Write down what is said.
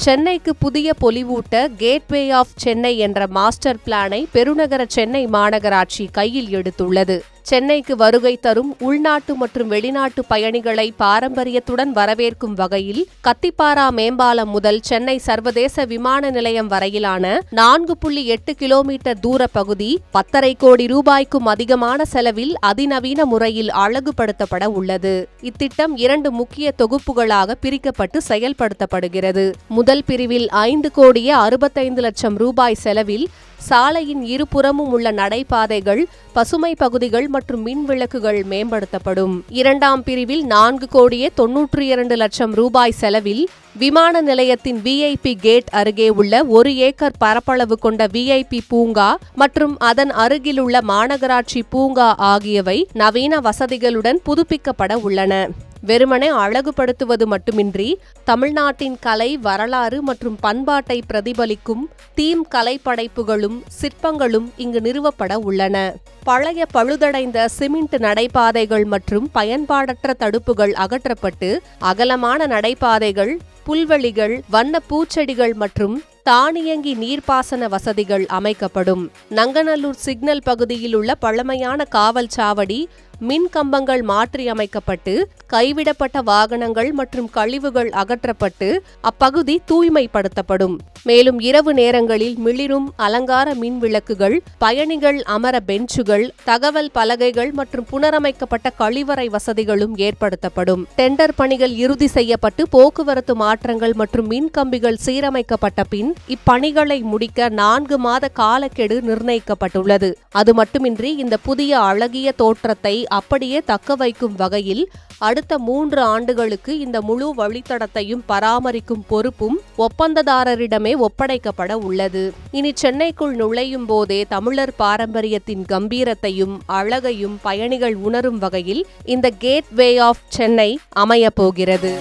சென்னைக்கு புதிய பொலிவூட்ட gateway of Chennai என்ற மாஸ்டர் பிளானை பெருநகர சென்னை மாநகராட்சி கையில் எடுத்துள்ளது. சென்னைக்கு வருகை தரும் உள்நாட்டு மற்றும் வெளிநாட்டு பயணிகளை பாரம்பரியத்துடன் வரவேற்கும் வகையில் கத்திப்பாரா மேம்பாலம் முதல் சென்னை சர்வதேச விமான நிலையம் வரையிலான 4.8 கிலோமீட்டர் தூர பகுதி 10.5 கோடி ரூபாய்க்கும் அதிகமான செலவில் அதிநவீன முறையில் அழகுபடுத்தப்பட உள்ளது. இத்திட்டம் 2 முக்கிய தொகுப்புகளாக பிரிக்கப்பட்டு செயல்படுத்தப்படுகிறது. முதல் பிரிவில் 5 கோடியே 65 லட்சம் ரூபாய் செலவில் சாலையின் இருபுறமும் உள்ள நடைபாதைகள், பசுமை பகுதிகள் மற்றும் மின் விளக்குகள் மேம்படுத்தப்படும். இரண்டாம் பிரிவில் 4 கோடியே 92 லட்சம் ரூபாய் செலவில் விமான நிலையத்தின் VIP கேட் அருகே உள்ள 1 ஏக்கர் பரப்பளவு கொண்ட VIP பூங்கா மற்றும் அதன் அருகிலுள்ள மாநகராட்சி பூங்கா ஆகியவை நவீன வசதிகளுடன் புதுப்பிக்கப்பட உள்ளன. வெறுமனே அழகுபடுத்துவது மட்டுமின்றி தமிழ்நாட்டின் கலை, வரலாறு மற்றும் பண்பாட்டை பிரதிபலிக்கும் தீம் கலைப்படைப்புகளும் சிற்பங்களும் இங்கு நிறுவப்பட உள்ளன. பழைய பழுதடைந்த சிமெண்ட் நடைபாதைகள் மற்றும் பயன்பாடற்ற தடுப்புகள் அகற்றப்பட்டு அகலமான நடைபாதைகள், புல்வெளிகள், வண்ண பூச்செடிகள் மற்றும் தானியங்கி நீர்ப்பாசன வசதிகள் அமைக்கப்படும். நங்கநல்லூர் சிக்னல் பகுதியில் உள்ள பழமையான காவல் சாவடி, மின் கம்பங்கள் மாற்றியமைக்கப்பட்டு கைவிடப்பட்ட வாகனங்கள் மற்றும் கழிவுகள் அகற்றப்பட்டு அப்பகுதி தூய்மைப்படுத்தப்படும். மேலும் இரவு நேரங்களில் மிளிரும் அலங்கார மின் விளக்குகள், பயணிகள் அமர பெஞ்சுகள், தகவல் பலகைகள் மற்றும் புனரமைக்கப்பட்ட கழிவறை வசதிகளும் ஏற்படுத்தப்படும். டெண்டர் பணிகள் இறுதி செய்யப்பட்டு போக்குவரத்து மாற்றங்கள் மற்றும் மின் கம்பிகள் சீரமைக்கப்பட்ட பின் இப்பணிகளை முடிக்க 4 மாத காலக்கெடு நிர்ணயிக்கப்பட்டுள்ளது. அது மட்டுமின்றி இந்த புதிய அழகிய தோற்றத்தை அப்படியே தக்க வைக்கும் வகையில் அடுத்த 3 ஆண்டுகளுக்கு இந்த முழு வழித்தடத்தையும் பராமரிக்கும் பொறுப்பும் ஒப்பந்ததாரரிடமே ஒப்படைக்கப்பட உள்ளது. இனி சென்னைக்குள் நுழையும் போதே தமிழர் பாரம்பரியத்தின் கம்பீரத்தையும் அழகையும் பயணிகள் உணரும் வகையில் இந்த கேட்வே ஆஃப் சென்னை அமையப் போகிறது.